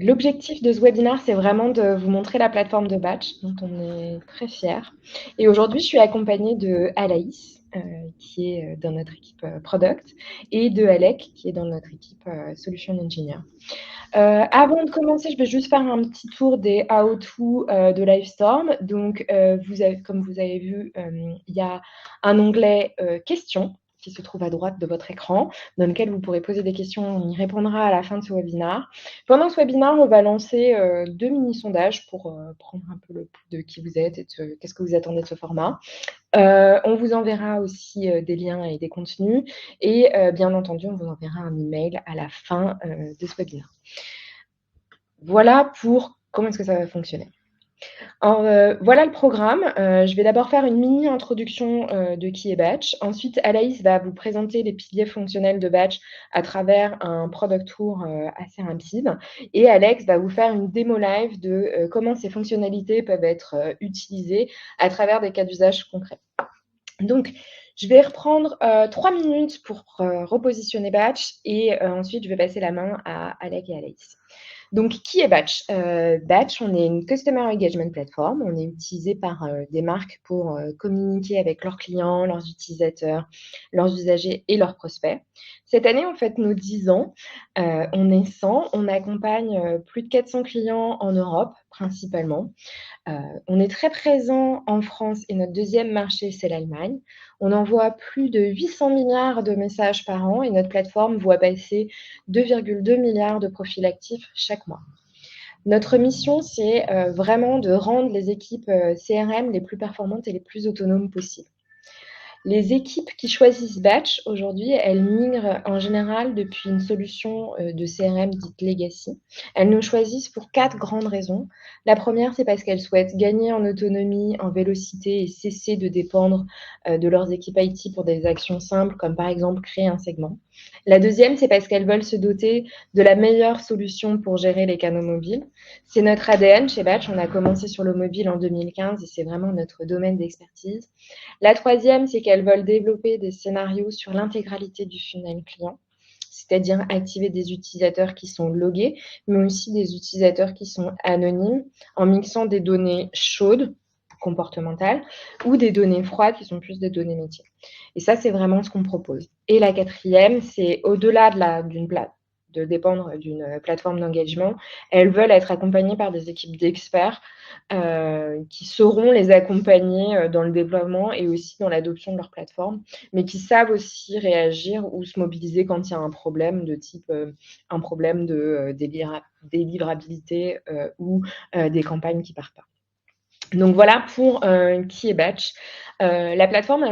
L'objectif de ce webinaire, c'est vraiment de vous montrer la plateforme de Batch, dont on est très fiers. Et aujourd'hui, je suis accompagnée de Alaïs, qui est dans notre équipe Product, et de Alec, qui est dans notre équipe Solution Engineer. Avant de commencer, je vais juste faire un petit tour des how-to de Livestorm. Donc, comme vous avez vu, il y a un onglet questions qui se trouve à droite de votre écran, dans lequel vous pourrez poser des questions. On y répondra à la fin de ce webinaire. Pendant ce webinaire, on va lancer 2 mini-sondages pour prendre un peu le pouls de qui vous êtes et qu'est-ce que vous attendez de ce format. On vous enverra aussi des liens et des contenus. Et bien entendu, on vous enverra un email à la fin de ce webinaire. Voilà pour comment est-ce que ça va fonctionner. Alors, voilà le programme. Je vais d'abord faire une mini introduction de qui est Batch. Ensuite, Alaïs va vous présenter les piliers fonctionnels de Batch à travers un product tour assez rapide. Et Alex va vous faire une démo live de comment ces fonctionnalités peuvent être utilisées à travers des cas d'usage concrets. Donc, je vais reprendre 3 minutes pour repositionner Batch et ensuite, je vais passer la main à Alec et Alaïs. Donc, qui est Batch? Batch, on est une Customer Engagement Platform. On est utilisé par des marques pour communiquer avec leurs clients, leurs utilisateurs, leurs usagers et leurs prospects. Cette année, on fête nos 10 ans. On est 100. On accompagne plus de 400 clients en Europe, principalement. On est très présent en France et notre deuxième marché, c'est l'Allemagne. On envoie plus de 800 milliards de messages par an et notre plateforme voit passer 2,2 milliards de profils actifs chaque mois. Notre mission, c'est vraiment de rendre les équipes CRM les plus performantes et les plus autonomes possibles. Les équipes qui choisissent Batch, aujourd'hui, elles migrent en général depuis une solution de CRM dite legacy. Elles nous choisissent pour 4 grandes raisons. La première, c'est parce qu'elles souhaitent gagner en autonomie, en vélocité et cesser de dépendre de leurs équipes IT pour des actions simples, comme par exemple créer un segment. La deuxième, c'est parce qu'elles veulent se doter de la meilleure solution pour gérer les canaux mobiles. C'est notre ADN chez Batch. On a commencé sur le mobile en 2015 et c'est vraiment notre domaine d'expertise. La troisième, c'est qu'elles veulent développer des scénarios sur l'intégralité du funnel client, c'est-à-dire activer des utilisateurs qui sont logués, mais aussi des utilisateurs qui sont anonymes, en mixant des données chaudes, comportementales, ou des données froides qui sont plus des données métiers. Et ça, c'est vraiment ce qu'on propose. Et la quatrième, c'est au-delà de dépendre d'une plateforme d'engagement, elles veulent être accompagnées par des équipes d'experts qui sauront les accompagner dans le déploiement et aussi dans l'adoption de leur plateforme, mais qui savent aussi réagir ou se mobiliser quand il y a un problème de type un problème de délivrabilité ou des campagnes qui partent pas. Donc voilà pour qui est Batch. La plateforme,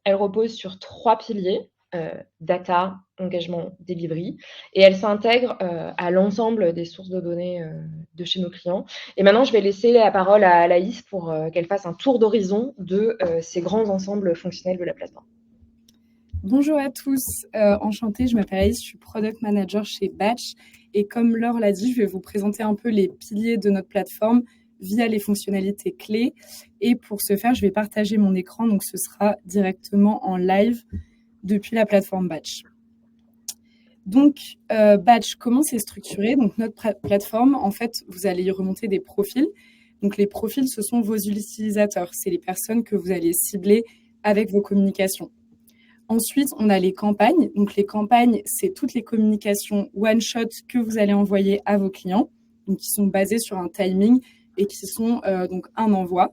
elle repose sur 3 piliers, data, engagement, delivery, et elle s'intègre à l'ensemble des sources de données de chez nos clients. Et maintenant, je vais laisser la parole à Alaïs pour qu'elle fasse un tour d'horizon de ces grands ensembles fonctionnels de la plateforme. Bonjour à tous, enchantée, je m'appelle Alice, je suis Product Manager chez Batch et comme Laure l'a dit, je vais vous présenter un peu les piliers de notre plateforme via les fonctionnalités clés et pour ce faire, je vais partager mon écran, donc ce sera directement en live depuis la plateforme Batch. Donc, Batch, comment c'est structuré? Donc, notre plateforme, en fait, vous allez y remonter des profils. Donc, les profils, ce sont vos utilisateurs, c'est les personnes que vous allez cibler avec vos communications. Ensuite, on a les campagnes. Donc, les campagnes, c'est toutes les communications one-shot que vous allez envoyer à vos clients, donc qui sont basées sur un timing et qui sont donc un envoi.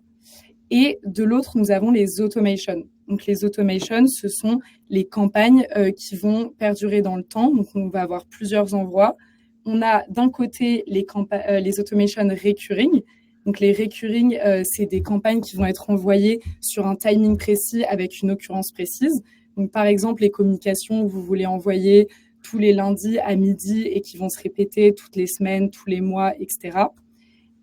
Et de l'autre, nous avons les automations. Donc, les automations, ce sont les campagnes qui vont perdurer dans le temps. Donc, on va avoir plusieurs envois. On a d'un côté les automations recurring. Donc, les recurring, c'est des campagnes qui vont être envoyées sur un timing précis avec une occurrence précise. Donc, par exemple, les communications que vous voulez envoyer tous les lundis à midi et qui vont se répéter toutes les semaines, tous les mois, etc.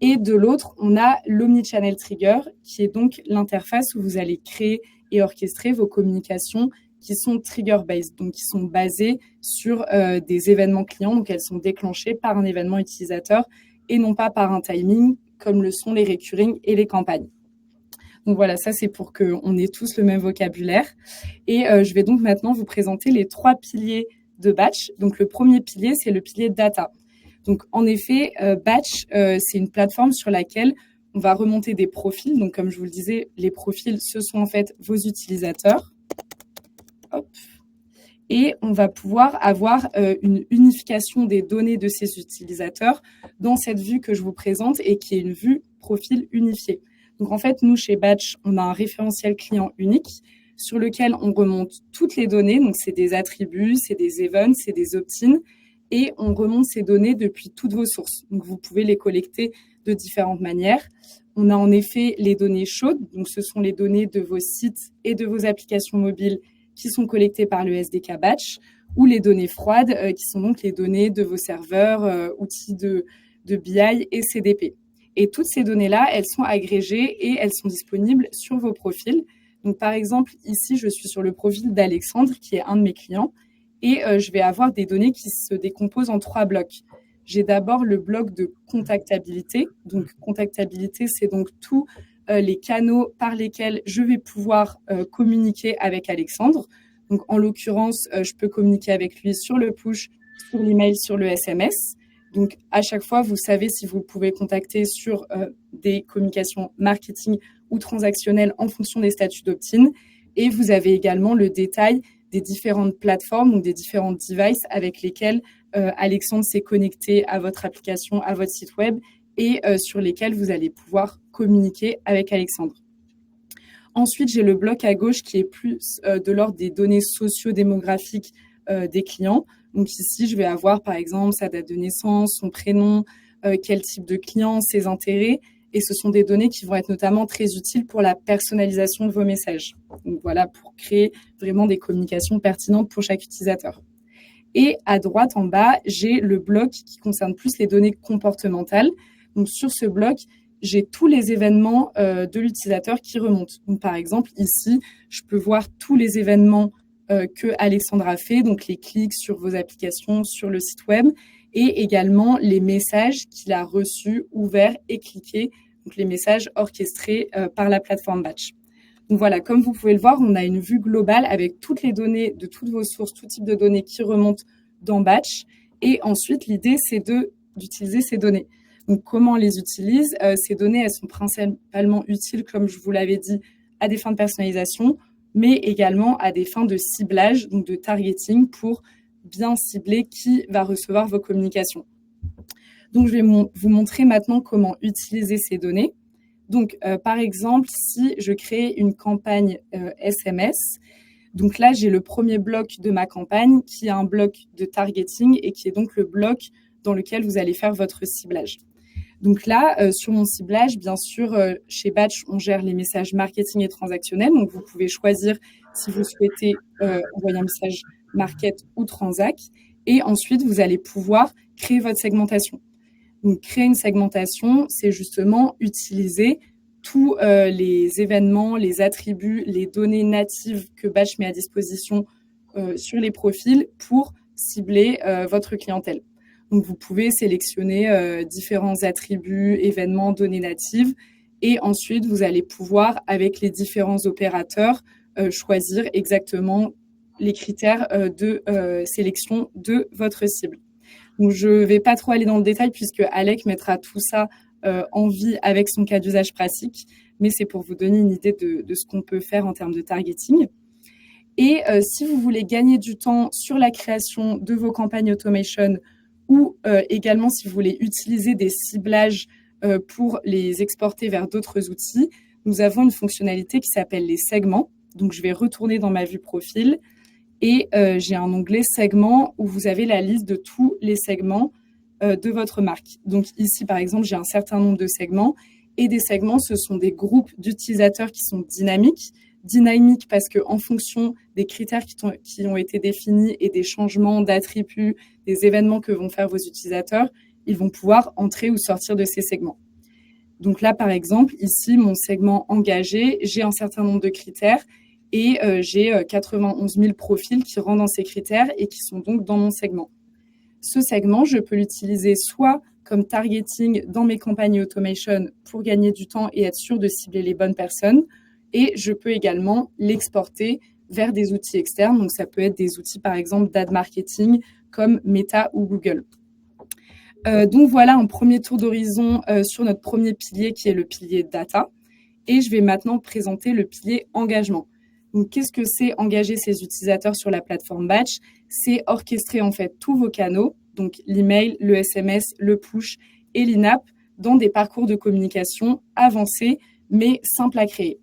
Et de l'autre, on a l'Omnichannel Trigger, qui est donc l'interface où vous allez créer et orchestrer vos communications qui sont trigger-based, donc qui sont basées sur des événements clients, donc elles sont déclenchées par un événement utilisateur et non pas par un timing, comme le sont les recurring et les campagnes. Donc voilà, ça c'est pour qu'on ait tous le même vocabulaire. Et je vais donc maintenant vous présenter les 3 piliers de Batch. Donc le premier pilier, c'est le pilier data. Donc, en effet, Batch, c'est une plateforme sur laquelle on va remonter des profils. Donc, comme je vous le disais, les profils, ce sont en fait vos utilisateurs. Hop. Et on va pouvoir avoir une unification des données de ces utilisateurs dans cette vue que je vous présente et qui est une vue profil unifiée. Donc, en fait, nous, chez Batch, on a un référentiel client unique sur lequel on remonte toutes les données. Donc, c'est des attributs, c'est des events, c'est des opt-in. Et on remonte ces données depuis toutes vos sources. Donc, vous pouvez les collecter de différentes manières. On a en effet les données chaudes. Donc, ce sont les données de vos sites et de vos applications mobiles qui sont collectées par le SDK Batch, ou les données froides, qui sont donc les données de vos serveurs, outils de BI et CDP. Et toutes ces données-là, elles sont agrégées et elles sont disponibles sur vos profils. Donc, par exemple, ici, je suis sur le profil d'Alexandre, qui est un de mes clients, et je vais avoir des données qui se décomposent en 3 blocs. J'ai d'abord le bloc de contactabilité. Donc, contactabilité, c'est donc tous les canaux par lesquels je vais pouvoir communiquer avec Alexandre. Donc, en l'occurrence, je peux communiquer avec lui sur le push, sur l'email, sur le SMS. Donc, à chaque fois, vous savez si vous pouvez contacter sur des communications marketing ou transactionnelles en fonction des statuts d'opt-in. Et vous avez également le détail des différentes plateformes, donc des différents devices avec lesquels Alexandre s'est connecté à votre application, à votre site web et sur lesquels vous allez pouvoir communiquer avec Alexandre. Ensuite, j'ai le bloc à gauche qui est plus de l'ordre des données socio-démographiques des clients. Donc ici, je vais avoir par exemple sa date de naissance, son prénom, quel type de client, ses intérêts. Et ce sont des données qui vont être notamment très utiles pour la personnalisation de vos messages. Donc voilà, pour créer vraiment des communications pertinentes pour chaque utilisateur. Et à droite, en bas, j'ai le bloc qui concerne plus les données comportementales. Donc sur ce bloc, j'ai tous les événements de l'utilisateur qui remontent. Donc par exemple, ici, je peux voir tous les événements que Alexandre a fait, donc les clics sur vos applications, sur le site web, et également les messages qu'il a reçus, ouverts et cliqués, donc les messages orchestrés par la plateforme Batch. Donc voilà, comme vous pouvez le voir, on a une vue globale avec toutes les données de toutes vos sources, tout type de données qui remontent dans Batch. Et ensuite, l'idée, c'est d'utiliser ces données. Donc, comment on les utilise ? Ces données, elles sont principalement utiles, comme je vous l'avais dit, à des fins de personnalisation, mais également à des fins de ciblage, donc de targeting, pour bien cibler qui va recevoir vos communications. Donc, je vais vous montrer maintenant comment utiliser ces données. Donc, par exemple, si je crée une campagne SMS, donc là, j'ai le premier bloc de ma campagne qui est un bloc de targeting et qui est donc le bloc dans lequel vous allez faire votre ciblage. Donc là, sur mon ciblage, bien sûr, chez Batch, on gère les messages marketing et transactionnels. Donc, vous pouvez choisir si vous souhaitez envoyer un message market ou transac. Et ensuite, vous allez pouvoir créer votre segmentation. Donc, créer une segmentation, c'est justement utiliser tous les événements, les attributs, les données natives que Batch met à disposition sur les profils pour cibler votre clientèle. Donc, vous pouvez sélectionner différents attributs, événements, données natives et ensuite, vous allez pouvoir, avec les différents opérateurs, choisir exactement les critères de sélection de votre cible. Donc, je ne vais pas trop aller dans le détail puisque Alec mettra tout ça en vie avec son cas d'usage pratique, mais c'est pour vous donner une idée de ce qu'on peut faire en termes de targeting. Et si vous voulez gagner du temps sur la création de vos campagnes automation ou également si vous voulez utiliser des ciblages pour les exporter vers d'autres outils, nous avons une fonctionnalité qui s'appelle les segments. Donc, je vais retourner dans ma vue profil et j'ai un onglet segments où vous avez la liste de tous les segments de votre marque. Donc, ici, par exemple, j'ai un certain nombre de segments et des segments, ce sont des groupes d'utilisateurs qui sont dynamiques. Dynamiques parce qu'en fonction des critères qui ont été définis et des changements d'attributs, des événements que vont faire vos utilisateurs, ils vont pouvoir entrer ou sortir de ces segments. Donc là, par exemple, ici, mon segment engagé, j'ai un certain nombre de critères et j'ai 91 000 profils qui rentrent dans ces critères et qui sont donc dans mon segment. Ce segment, je peux l'utiliser soit comme targeting dans mes campagnes automation pour gagner du temps et être sûr de cibler les bonnes personnes. Et je peux également l'exporter vers des outils externes. Donc, ça peut être des outils, par exemple, d'ad marketing comme Meta ou Google. Donc voilà un premier tour d'horizon sur notre premier pilier qui est le pilier data. Et je vais maintenant présenter le pilier engagement. Donc, qu'est-ce que c'est engager ses utilisateurs sur la plateforme Batch? C'est orchestrer en fait tous vos canaux, donc l'email, le SMS, le push et l'INAP, dans des parcours de communication avancés mais simples à créer.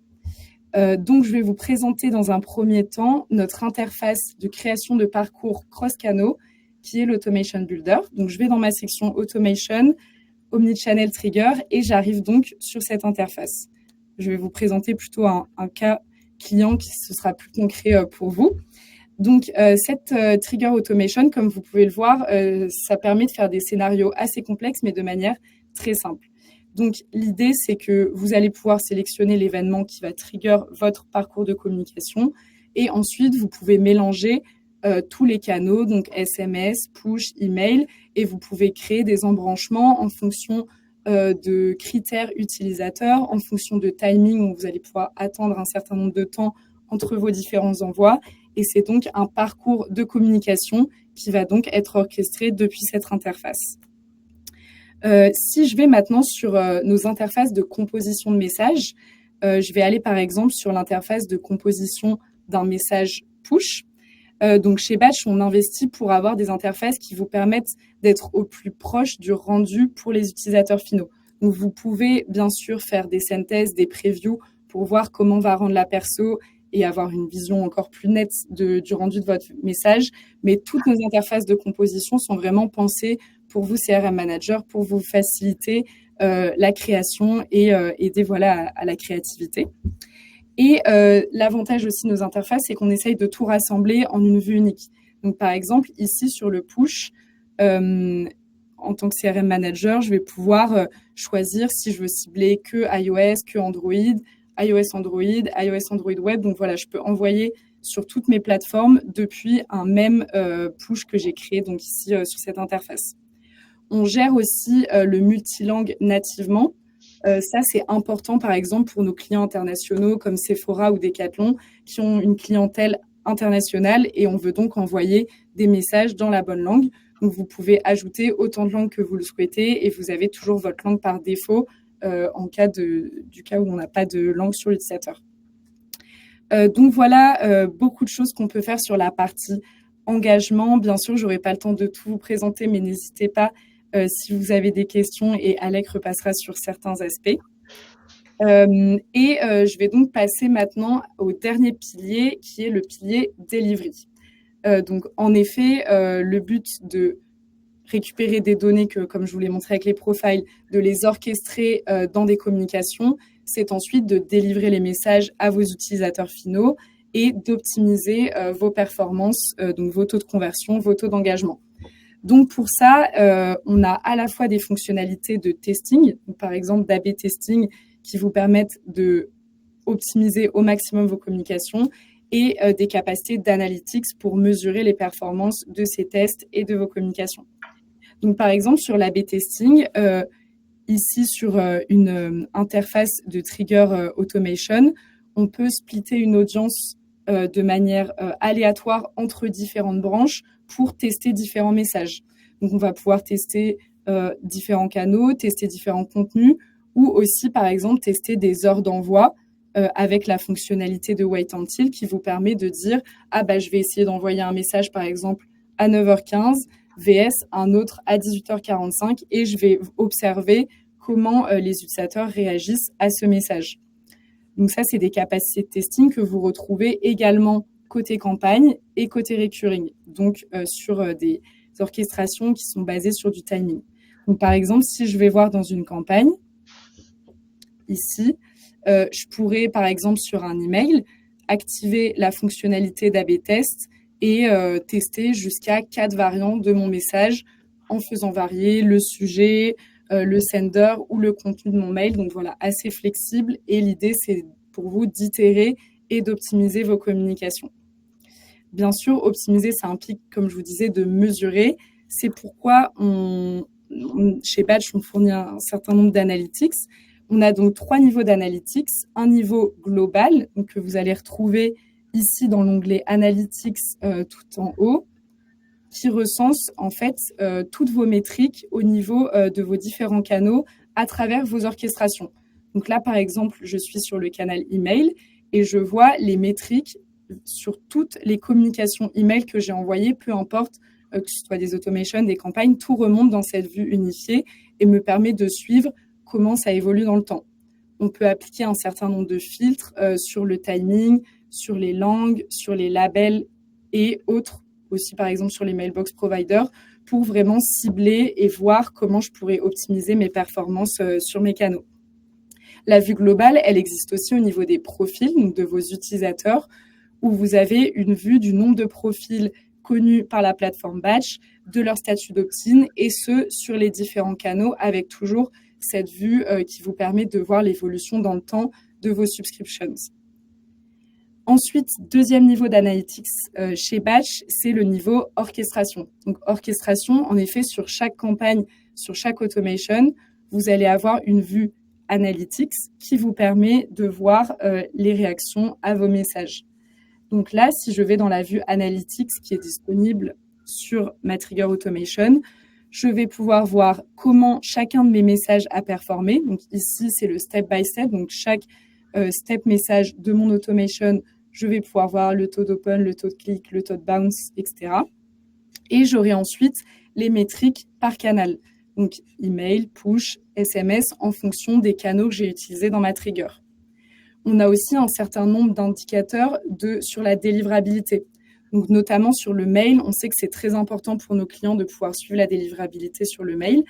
Donc, je vais vous présenter dans un premier temps notre interface de création de parcours cross-canaux qui est l'Automation Builder. Donc, je vais dans ma section Automation, Omnichannel Trigger et j'arrive donc sur cette interface. Je vais vous présenter plutôt un cas client qui ce sera plus concret pour vous. Donc, cette Trigger Automation, comme vous pouvez le voir, ça permet de faire des scénarios assez complexes, mais de manière très simple. Donc, l'idée, c'est que vous allez pouvoir sélectionner l'événement qui va trigger votre parcours de communication et ensuite, vous pouvez mélanger tous les canaux, donc SMS, push, email, et vous pouvez créer des embranchements en fonction de critères utilisateurs, en fonction de timing où vous allez pouvoir attendre un certain nombre de temps entre vos différents envois. Et c'est donc un parcours de communication qui va donc être orchestré depuis cette interface. Si je vais maintenant sur nos interfaces de composition de messages, je vais aller par exemple sur l'interface de composition d'un message push. Donc chez Batch, on investit pour avoir des interfaces qui vous permettent d'être au plus proche du rendu pour les utilisateurs finaux. Donc vous pouvez bien sûr faire des synthèses, des previews pour voir comment va rendre la perso et avoir une vision encore plus nette du rendu de votre message. Mais toutes nos interfaces de composition sont vraiment pensées pour vous, CRM Manager, pour vous faciliter la création et aider à la créativité. Et l'avantage aussi de nos interfaces, c'est qu'on essaye de tout rassembler en une vue unique. Donc, par exemple, ici, sur le push, en tant que CRM Manager, je vais pouvoir choisir si je veux cibler que iOS, que Android, iOS Android, iOS Android Web. Donc, voilà, je peux envoyer sur toutes mes plateformes depuis un même push que j'ai créé donc ici sur cette interface. On gère aussi le multilangue nativement. Ça, c'est important, par exemple, pour nos clients internationaux comme Sephora ou Decathlon, qui ont une clientèle internationale et on veut donc envoyer des messages dans la bonne langue. Donc, vous pouvez ajouter autant de langues que vous le souhaitez et vous avez toujours votre langue par défaut en cas du cas où on n'a pas de langue sur l'utilisateur. Donc, voilà beaucoup de choses qu'on peut faire sur la partie engagement. Bien sûr, je n'aurai pas le temps de tout vous présenter, mais n'hésitez pas si vous avez des questions et Alec repassera sur certains aspects. Je vais donc passer maintenant au dernier pilier qui est le pilier delivery. Donc, en effet, le but de récupérer des données que, comme je vous l'ai montré avec les profiles, de les orchestrer dans des communications, c'est ensuite de délivrer les messages à vos utilisateurs finaux et d'optimiser vos performances, donc vos taux de conversion, vos taux d'engagement. Donc, pour ça, on a à la fois des fonctionnalités de testing, donc par exemple d'A/B testing, qui vous permettent de optimiser au maximum vos communications et des capacités d'analytics pour mesurer les performances de ces tests et de vos communications. Donc, par exemple, sur l'A/B testing, ici sur une interface de trigger automation, on peut splitter une audience de manière aléatoire entre différentes branches pour tester différents messages. Donc, on va pouvoir tester différents canaux, tester différents contenus ou aussi, par exemple, tester des heures d'envoi avec la fonctionnalité de Wait Until qui vous permet de dire « Ah, je vais essayer d'envoyer un message, par exemple, à 9h15, VS, un autre à 18h45 et je vais observer comment les utilisateurs réagissent à ce message. » Donc ça, c'est des capacités de testing que vous retrouvez également côté campagne et côté recurring, donc sur des orchestrations qui sont basées sur du timing. Donc par exemple, si je vais voir dans une campagne, ici, je pourrais par exemple sur un email activer la fonctionnalité d'A/B test et tester jusqu'à 4 variantes de mon message en faisant varier le sujet, le sender ou le contenu de mon mail. Donc voilà, assez flexible et l'idée, c'est pour vous d'itérer et d'optimiser vos communications. Bien sûr, optimiser, ça implique, comme je vous disais, de mesurer. C'est pourquoi chez Batch, on fournit un certain nombre d'analytics. On a donc 3 niveaux d'analytics. Un niveau global, donc, que vous allez retrouver ici dans l'onglet Analytics tout en haut. qui recense en fait toutes vos métriques au niveau de vos différents canaux à travers vos orchestrations. Donc là, par exemple, je suis sur le canal email et je vois les métriques sur toutes les communications email que j'ai envoyées, peu importe que ce soit des automations, des campagnes, tout remonte dans cette vue unifiée et me permet de suivre comment ça évolue dans le temps. On peut appliquer un certain nombre de filtres sur le timing, sur les langues, sur les labels et autres, aussi par exemple sur les mailbox providers, pour vraiment cibler et voir comment je pourrais optimiser mes performances sur mes canaux. La vue globale, elle existe aussi au niveau des profils, donc de vos utilisateurs, où vous avez une vue du nombre de profils connus par la plateforme Batch, de leur statut d'opt-in, et ce, sur les différents canaux, avec toujours cette vue qui vous permet de voir l'évolution dans le temps de vos subscriptions. Ensuite, deuxième niveau d'analytics chez Batch, c'est le niveau orchestration. Donc, orchestration, en effet, sur chaque campagne, sur chaque automation, vous allez avoir une vue analytics qui vous permet de voir les réactions à vos messages. Donc là, si je vais dans la vue analytics qui est disponible sur ma Trigger Automation, je vais pouvoir voir comment chacun de mes messages a performé. Donc ici, c'est le step by step. Donc chaque step message de mon automation, je vais pouvoir voir le taux d'open, le taux de clic, le taux de bounce, etc. Et j'aurai ensuite les métriques par canal. Donc email, push, SMS en fonction des canaux que j'ai utilisés dans ma trigger. On a aussi un certain nombre d'indicateurs sur la délivrabilité. Donc notamment sur le mail, on sait que c'est très important pour nos clients de pouvoir suivre la délivrabilité sur le mail.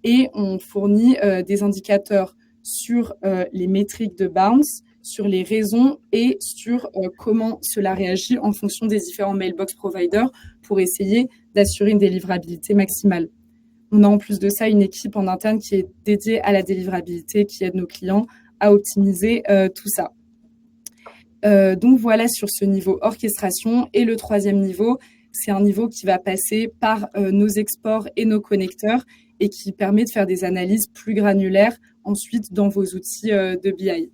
Et on fournit des indicateurs sur les métriques de bounce, sur les raisons et sur comment cela réagit en fonction des différents mailbox providers pour essayer d'assurer une délivrabilité maximale. On a en plus de ça une équipe en interne qui est dédiée à la délivrabilité, qui aide nos clients à optimiser tout ça. Donc voilà sur ce niveau orchestration. Et le troisième niveau, c'est un niveau qui va passer par nos exports et nos connecteurs et qui permet de faire des analyses plus granulaires ensuite dans vos outils de BI.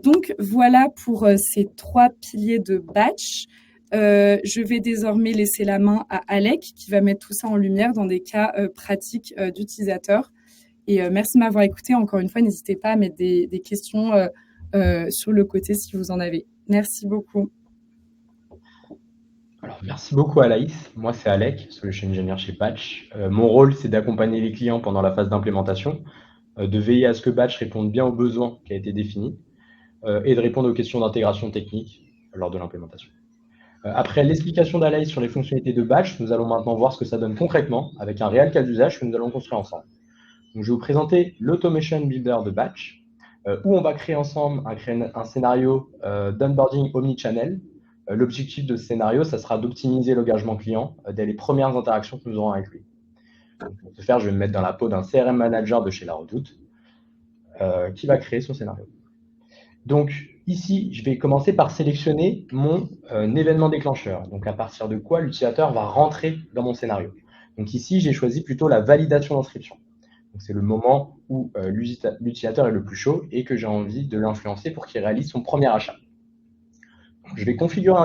Donc voilà pour ces trois piliers de Batch. Je vais désormais laisser la main à Alec qui va mettre tout ça en lumière dans des cas pratiques d'utilisateurs. Et merci de m'avoir écouté. Encore une fois, n'hésitez pas à mettre des questions sur le côté si vous en avez. Merci beaucoup. Alors, merci beaucoup Alaïs. Moi, c'est Alec, Solution Engineer chez Batch. Mon rôle, c'est d'accompagner les clients pendant la phase d'implémentation, de veiller à ce que Batch réponde bien aux besoins qui a été défini et de répondre aux questions d'intégration technique lors de l'implémentation. Après l'explication d'Alaïs sur les fonctionnalités de Batch, nous allons maintenant voir ce que ça donne concrètement avec un réel cas d'usage que nous allons construire ensemble. Donc, je vais vous présenter l'Automation Builder de Batch, où on va créer ensemble un scénario d'onboarding omnichannel. L'objectif de ce scénario, ça sera d'optimiser l'engagement client dès les premières interactions que nous aurons avec lui. Donc, pour ce faire, je vais me mettre dans la peau d'un CRM manager de chez La Redoute qui va créer son scénario. Donc ici, je vais commencer par sélectionner mon événement déclencheur. Donc à partir de quoi l'utilisateur va rentrer dans mon scénario. Donc ici, j'ai choisi plutôt la validation d'inscription. C'est le moment où l'utilisateur est le plus chaud et que j'ai envie de l'influencer pour qu'il réalise son premier achat. Donc, je vais configurer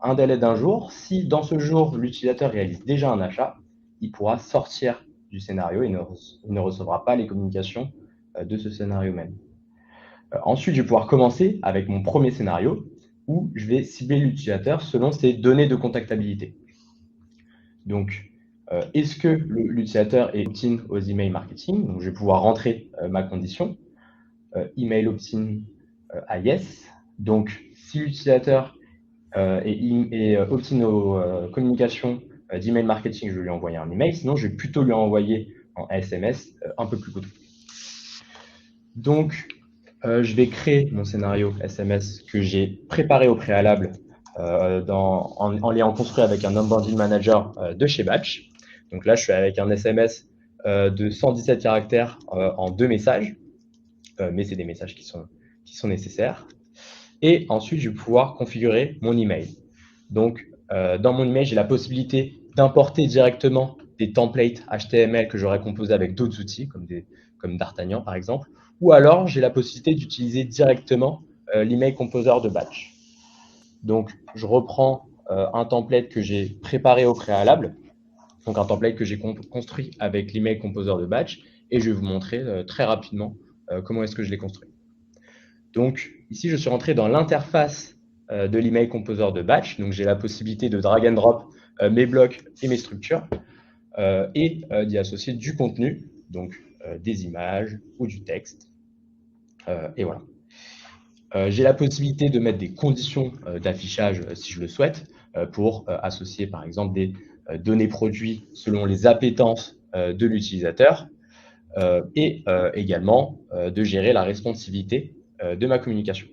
un délai d'un jour. Si dans ce jour, l'utilisateur réalise déjà un achat, il pourra sortir du scénario et il ne recevra pas les communications de ce scénario même. Ensuite, je vais pouvoir commencer avec mon premier scénario où je vais cibler l'utilisateur selon ses données de contactabilité. Donc, est-ce que l'utilisateur est opt-in aux email marketing? Donc, je vais pouvoir rentrer ma condition. Email opt-in à yes. Donc, si l'utilisateur est opt-in aux communications d'email marketing, je vais lui envoyer un email. Sinon, je vais plutôt lui envoyer en SMS un peu plus coûteux. Donc, je vais créer mon scénario SMS que j'ai préparé au préalable en l'ayant construit avec un onboarding manager de chez Batch. Donc là, je suis avec un SMS de 117 caractères en 2 messages, mais c'est des messages qui sont nécessaires. Et ensuite, je vais pouvoir configurer mon email. Donc, dans mon email, j'ai la possibilité d'importer directement des templates HTML que j'aurais composés avec d'autres outils, comme D'Artagnan par exemple. Ou alors, j'ai la possibilité d'utiliser directement l'email composer de Batch. Donc, je reprends un template que j'ai préparé au préalable, donc un template que j'ai construit avec l'email composer de Batch, et je vais vous montrer très rapidement comment est-ce que je l'ai construit. Donc ici, je suis rentré dans l'interface de l'email composer de Batch, donc j'ai la possibilité de drag and drop mes blocs et mes structures, et d'y associer du contenu, donc des images ou du texte, et voilà. J'ai la possibilité de mettre des conditions d'affichage si je le souhaite, pour associer par exemple des données produits selon les appétences de l'utilisateur, et également de gérer la responsivité de ma communication.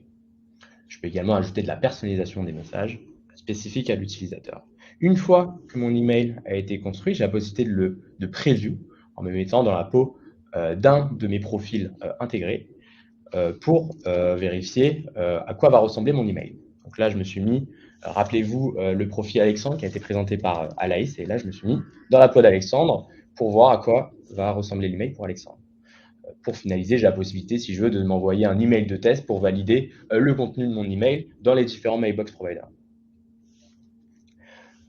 Je peux également ajouter de la personnalisation des messages spécifiques à l'utilisateur. Une fois que mon email a été construit, j'ai la possibilité de preview en me mettant dans la peau d'un de mes profils intégrés, pour vérifier à quoi va ressembler mon email. Donc là, je me suis mis, rappelez-vous, le profil Alexandre qui a été présenté par Alaïs, et là, je me suis mis dans la peau d'Alexandre pour voir à quoi va ressembler l'email pour Alexandre. Pour finaliser, j'ai la possibilité, si je veux, de m'envoyer un email de test pour valider le contenu de mon email dans les différents mailbox providers.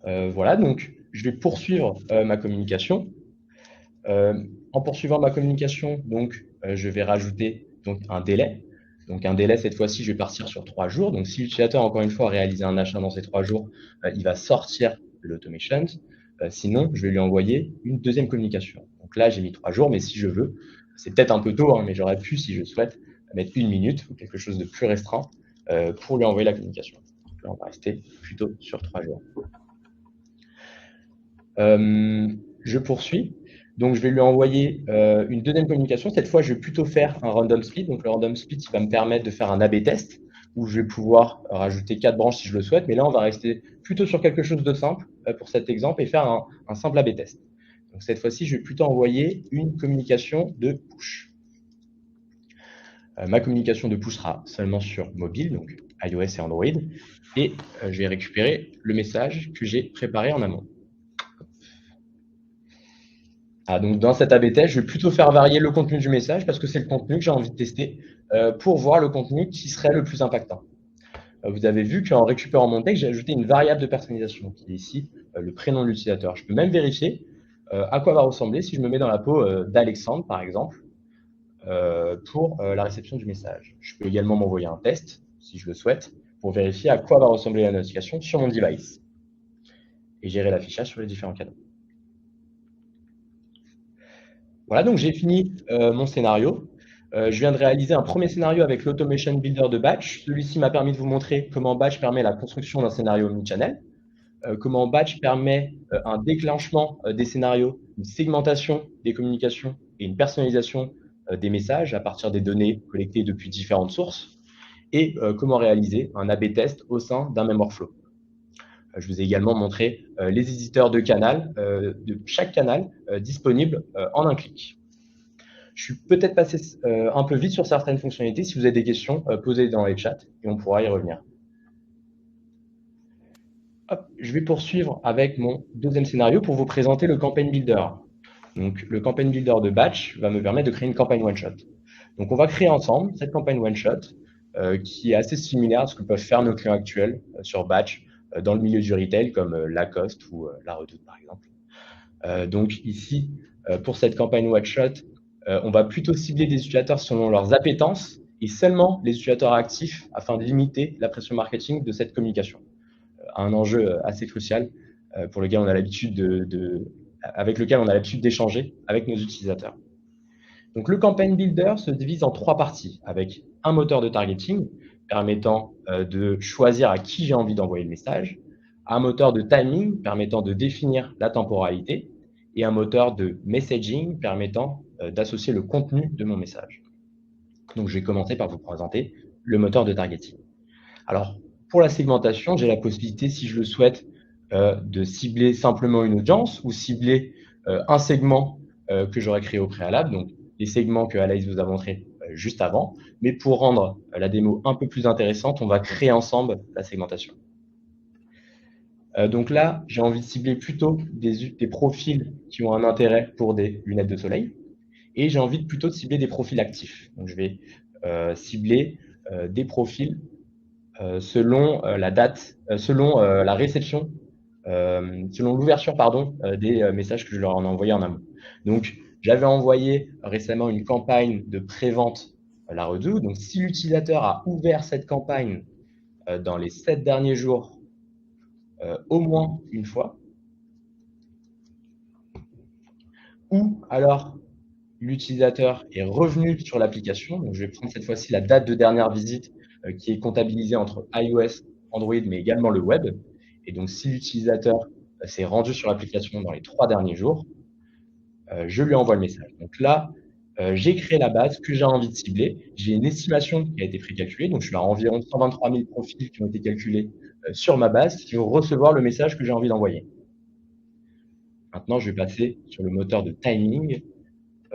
Voilà, donc je vais poursuivre ma communication. En poursuivant ma communication, donc, je vais rajouter donc, un délai. Donc un délai, cette fois-ci, je vais partir sur 3 jours. Donc si l'utilisateur, encore une fois, a réalisé un achat dans ces 3 jours, il va sortir de l'automation. Sinon, je vais lui envoyer une deuxième communication. Donc là, j'ai mis 3 jours, mais si je veux, c'est peut-être un peu tôt, hein, mais j'aurais pu, si je souhaite, mettre 1 minute ou quelque chose de plus restreint pour lui envoyer la communication. Donc là, on va rester plutôt sur 3 jours. Je poursuis. Donc, je vais lui envoyer une deuxième communication. Cette fois, je vais plutôt faire un random split. Donc, le random split, il va me permettre de faire un A/B test où je vais pouvoir rajouter 4 branches si je le souhaite. Mais là, on va rester plutôt sur quelque chose de simple pour cet exemple et faire un simple A/B test. Donc, cette fois-ci, je vais plutôt envoyer une communication de push. Ma communication de push sera seulement sur mobile, donc iOS et Android. Et je vais récupérer le message que j'ai préparé en amont. Donc dans cet A/B test, je vais plutôt faire varier le contenu du message parce que c'est le contenu que j'ai envie de tester pour voir le contenu qui serait le plus impactant. Vous avez vu qu'en récupérant mon texte, j'ai ajouté une variable de personnalisation qui est ici le prénom de l'utilisateur. Je peux même vérifier à quoi va ressembler si je me mets dans la peau d'Alexandre, par exemple, pour la réception du message. Je peux également m'envoyer un test, si je le souhaite, pour vérifier à quoi va ressembler la notification sur mon device et gérer l'affichage sur les différents canaux. Voilà, donc j'ai fini mon scénario. Je viens de réaliser un premier scénario avec l'Automation Builder de Batch. Celui-ci m'a permis de vous montrer comment Batch permet la construction d'un scénario omnichannel, comment Batch permet un déclenchement des scénarios, une segmentation des communications et une personnalisation des messages à partir des données collectées depuis différentes sources, et comment réaliser un A/B test au sein d'un même workflow. Je vous ai également montré les éditeurs de canal, de chaque canal disponible en un clic. Je suis peut-être passé un peu vite sur certaines fonctionnalités. Si vous avez des questions, posez-les dans les chats et on pourra y revenir. Hop, je vais poursuivre avec mon deuxième scénario pour vous présenter le Campaign Builder. Donc, le Campaign Builder de Batch va me permettre de créer une campagne one-shot. Donc, on va créer ensemble cette campagne one-shot qui est assez similaire à ce que peuvent faire nos clients actuels sur Batch dans le milieu du retail comme Lacoste ou La Redoute, par exemple. Donc, ici, pour cette campagne one-shot, on va plutôt cibler des utilisateurs selon leurs appétences et seulement les utilisateurs actifs afin de limiter la pression marketing de cette communication. Un enjeu assez crucial pour lequel on a l'habitude avec lequel on a l'habitude d'échanger avec nos utilisateurs. Donc, le Campaign Builder se divise en 3 parties, avec un moteur de targeting permettant de choisir à qui j'ai envie d'envoyer le message, un moteur de timing permettant de définir la temporalité, et un moteur de messaging permettant d'associer le contenu de mon message. Donc, je vais commencer par vous présenter le moteur de targeting. Alors, pour la segmentation, j'ai la possibilité, si je le souhaite, de cibler simplement une audience ou cibler un segment que j'aurais créé au préalable, donc les segments que Alaïs vous a montrés juste avant. Mais pour rendre la démo un peu plus intéressante, on va créer ensemble la segmentation. Donc là, j'ai envie de cibler plutôt des profils qui ont un intérêt pour des lunettes de soleil. Et j'ai envie plutôt de cibler des profils actifs. Donc je vais cibler des profils selon la date, selon la réception, selon l'ouverture, pardon, des messages que je leur en ai envoyés en amont. Donc, j'avais envoyé récemment une campagne de pré-vente à la Redoux. Donc, si l'utilisateur a ouvert cette campagne dans les 7 derniers jours, au moins une fois, ou alors l'utilisateur est revenu sur l'application. Donc, je vais prendre cette fois-ci la date de dernière visite qui est comptabilisée entre iOS, Android, mais également le web. Et donc, si l'utilisateur s'est rendu sur l'application dans les 3 derniers jours, je lui envoie le message. Donc là, j'ai créé la base que j'ai envie de cibler. J'ai une estimation qui a été précalculée. Donc, je suis à environ 123 000 profils qui ont été calculés sur ma base qui vont recevoir le message que j'ai envie d'envoyer. Maintenant, je vais passer sur le moteur de timing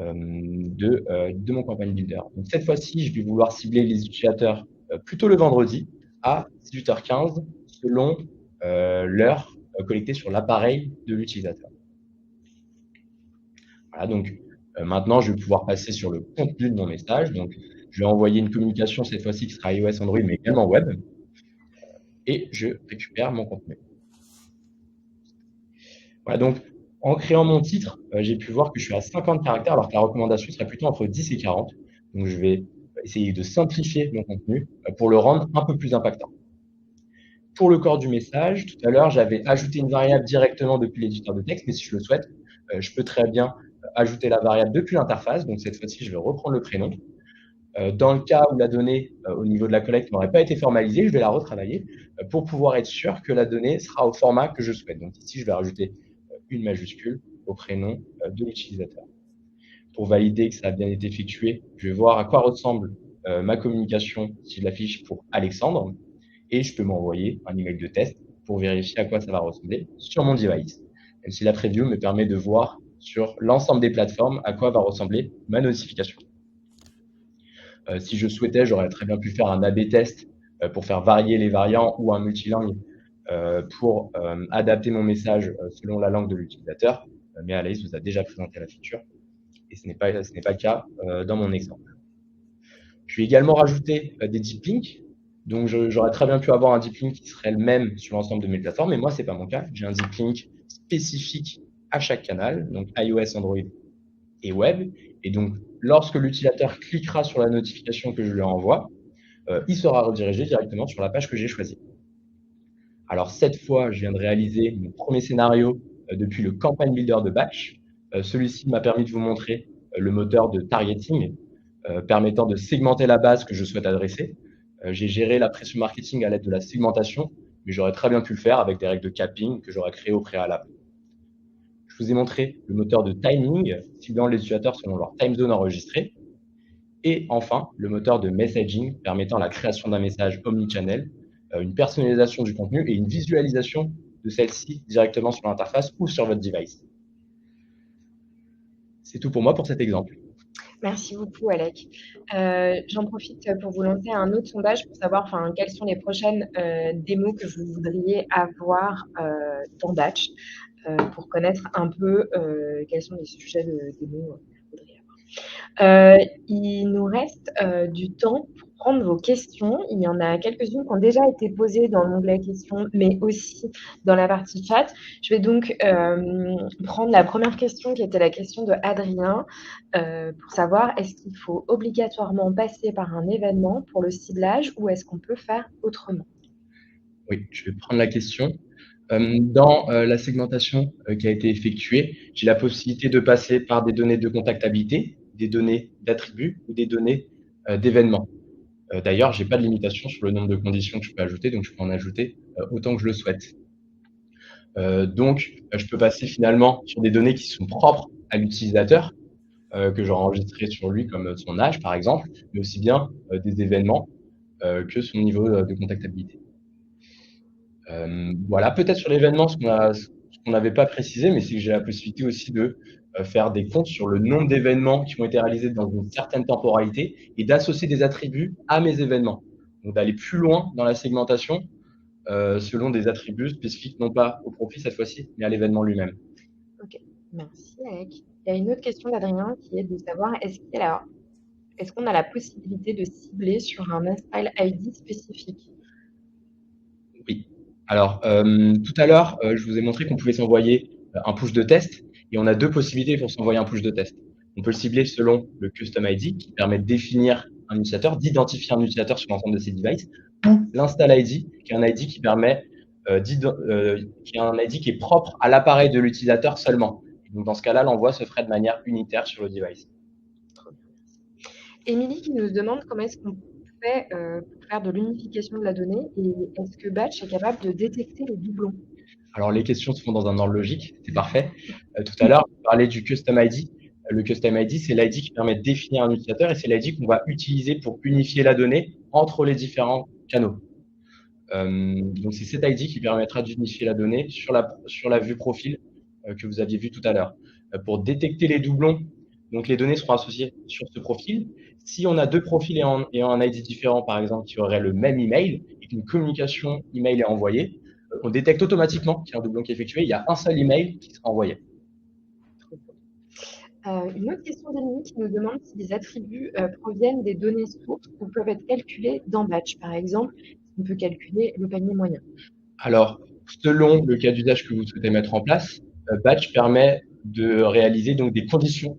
de mon campagne builder. Donc, cette fois-ci, je vais vouloir cibler les utilisateurs plutôt le vendredi à 18h15 selon l'heure collectée sur l'appareil de l'utilisateur. Voilà, donc maintenant, je vais pouvoir passer sur le contenu de mon message. Donc, je vais envoyer une communication cette fois-ci qui sera iOS, Android, mais également web. Et je récupère mon contenu. Voilà, donc en créant mon titre, j'ai pu voir que je suis à 50 caractères alors que la recommandation serait plutôt entre 10 et 40. Donc, je vais essayer de simplifier mon contenu pour le rendre un peu plus impactant. Pour le corps du message, tout à l'heure, j'avais ajouté une variable directement depuis l'éditeur de texte, mais si je le souhaite, je peux très bien ajouter la variable depuis l'interface. Donc, cette fois-ci, je vais reprendre le prénom. Dans le cas où la donnée au niveau de la collecte n'aurait pas été formalisée, je vais la retravailler pour pouvoir être sûr que la donnée sera au format que je souhaite. Donc ici, je vais rajouter une majuscule au prénom de l'utilisateur. Pour valider que ça a bien été effectué, je vais voir à quoi ressemble ma communication si je l'affiche pour Alexandre et je peux m'envoyer un email de test pour vérifier à quoi ça va ressembler sur mon device. Même si la preview me permet de voir sur l'ensemble des plateformes à quoi va ressembler ma notification. Si je souhaitais, j'aurais très bien pu faire un A/B test pour faire varier les variants ou un multilingue pour adapter mon message selon la langue de l'utilisateur. Mais Anaïs vous a déjà présenté la feature et ce n'est pas le cas dans mon exemple. Je vais également rajouter des deep links. Donc, j'aurais très bien pu avoir un deep link qui serait le même sur l'ensemble de mes plateformes, mais moi, ce n'est pas mon cas. J'ai un deep link spécifique à chaque canal, donc iOS, Android et web. Et donc, lorsque l'utilisateur cliquera sur la notification que je lui envoie, il sera redirigé directement sur la page que j'ai choisie. Alors, cette fois, je viens de réaliser mon premier scénario depuis le Campaign Builder de Batch. Celui-ci m'a permis de vous montrer le moteur de targeting permettant de segmenter la base que je souhaite adresser. J'ai géré la pression marketing à l'aide de la segmentation, mais j'aurais très bien pu le faire avec des règles de capping que j'aurais créées au préalable. Je vous ai montré le moteur de timing, ciblant les utilisateurs selon leur time zone enregistrée. Et enfin, le moteur de messaging permettant la création d'un message omnichannel, une personnalisation du contenu et une visualisation de celle-ci directement sur l'interface ou sur votre device. C'est tout pour moi pour cet exemple. Merci beaucoup, Alec. J'en profite pour vous lancer un autre sondage pour savoir quelles sont les prochaines démos que vous voudriez avoir dans Batch pour connaître un peu quels sont les sujets de démos que vous voudriez avoir. Il nous reste du temps pour prendre vos questions. Il y en a quelques-unes qui ont déjà été posées dans l'onglet questions, mais aussi dans la partie chat. Je vais donc prendre la première question qui était la question de Adrien pour savoir est-ce qu'il faut obligatoirement passer par un événement pour le ciblage ou est-ce qu'on peut faire autrement? Oui, je vais prendre la question. Dans la segmentation qui a été effectuée, j'ai la possibilité de passer par des données de contactabilité, des données d'attributs ou des données d'événements. D'ailleurs, je n'ai pas de limitation sur le nombre de conditions que je peux ajouter, donc je peux en ajouter autant que je le souhaite. Donc, je peux passer finalement sur des données qui sont propres à l'utilisateur, que j'aurai enregistré sur lui, comme son âge par exemple, mais aussi bien des événements que son niveau de contactabilité. Voilà, peut-être sur l'événement, ce qu'on n'avait pas précisé, mais c'est que j'ai la possibilité aussi de faire des comptes sur le nombre d'événements qui ont été réalisés dans une certaine temporalité et d'associer des attributs à mes événements. Donc d'aller plus loin dans la segmentation selon des attributs spécifiques, non pas au profil cette fois-ci, mais à l'événement lui-même. Ok, merci Alec. Il y a une autre question d'Adrien qui est de savoir est-ce qu'on a la possibilité de cibler sur un Style ID spécifique? Alors, tout à l'heure, je vous ai montré qu'on pouvait s'envoyer un push de test et on a deux possibilités pour s'envoyer un push de test. On peut le cibler selon le custom ID qui permet de définir un utilisateur, d'identifier un utilisateur sur l'ensemble de ses devices, ou l'install ID qui est un ID qui permet qui est un ID qui est propre à l'appareil de l'utilisateur seulement. Donc dans ce cas-là, l'envoi se ferait de manière unitaire sur le device. Émilie qui nous demande comment est-ce qu'on fait pour faire de l'unification de la donnée et est-ce que Batch est capable de détecter les doublons? Alors, les questions se font dans un ordre logique, c'est parfait. Tout à l'heure, on parlait du custom ID. Le custom ID, c'est l'ID qui permet de définir un utilisateur et c'est l'ID qu'on va utiliser pour unifier la donnée entre les différents canaux. Donc, c'est cet ID qui permettra d'unifier la donnée sur la vue profil que vous aviez vu tout à l'heure. Pour détecter les doublons, donc les données seront associées sur ce profil. Si on a deux profils et un ID différent, par exemple, qui auraient le même email et qu'une communication email est envoyée, on détecte automatiquement qu'il y a un doublon qui est effectué. Il y a un seul email qui sera envoyé. Une autre question d'Émilie qui nous demande si les attributs proviennent des données sources ou peuvent être calculés dans Batch. Par exemple, on peut calculer le panier moyen. Alors, selon le cas d'usage que vous souhaitez mettre en place, Batch permet de réaliser donc des conditions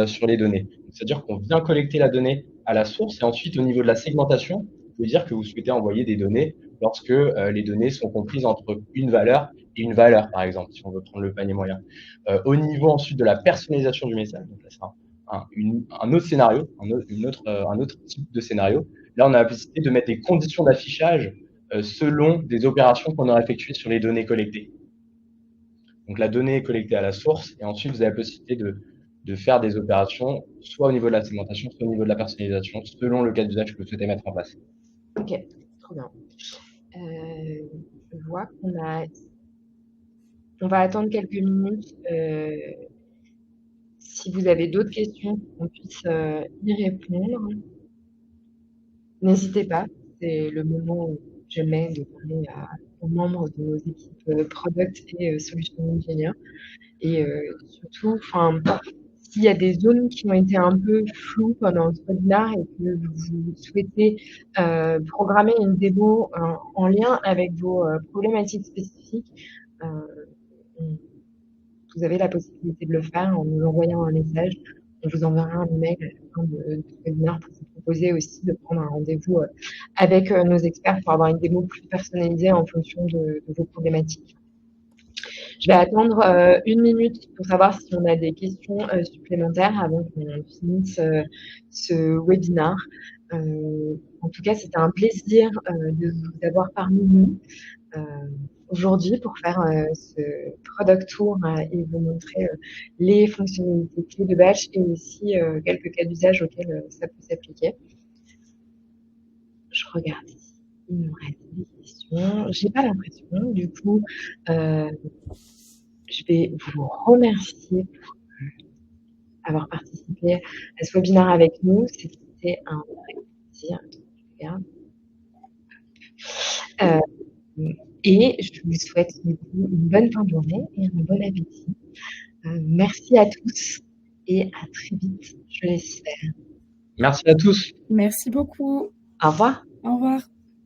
sur les données. C'est-à-dire qu'on vient collecter la donnée à la source et ensuite, au niveau de la segmentation, vous pouvez dire que vous souhaitez envoyer des données lorsque les données sont comprises entre une valeur et une valeur, par exemple, si on veut prendre le panier moyen. Au niveau ensuite de la personnalisation du message, donc là, c'est un autre scénario, un autre type de scénario. Là, on a la possibilité de mettre des conditions d'affichage selon des opérations qu'on aura effectuées sur les données collectées. Donc la donnée est collectée à la source et ensuite vous avez la possibilité de faire des opérations soit au niveau de la segmentation, soit au niveau de la personnalisation, selon le cas d'usage que vous souhaitez mettre en place. Ok, trop bien. Je vois on va attendre quelques minutes. Si vous avez d'autres questions, on puisse y répondre. N'hésitez pas, c'est le moment où j'aimais de parler aux membres de nos équipes Product et Solution Engineer. Et surtout, s'il y a des zones qui ont été un peu floues pendant ce webinaire et que vous souhaitez programmer une démo en lien avec vos problématiques spécifiques, vous avez la possibilité de le faire en nous envoyant un message. On vous enverra un email à la fin de ce webinaire pour vous proposer aussi de prendre un rendez-vous avec nos experts pour avoir une démo plus personnalisée en fonction de vos problématiques. Je vais attendre 1 minute pour savoir si on a des questions supplémentaires avant qu'on finisse ce webinaire. En tout cas, c'était un plaisir de vous avoir parmi nous aujourd'hui pour faire ce product tour et vous montrer les fonctionnalités clés de Batch et aussi quelques cas d'usage auxquels ça peut s'appliquer. Je regarde ici, il me reste des questions. J'ai pas l'impression, du coup, je vais vous remercier pour avoir participé à ce webinaire avec nous. C'était un vrai plaisir. Et je vous souhaite du coup une bonne fin de journée et un bon appétit. Merci à tous et à très vite, je l'espère. Merci à tous. Merci beaucoup. Au revoir. Au revoir.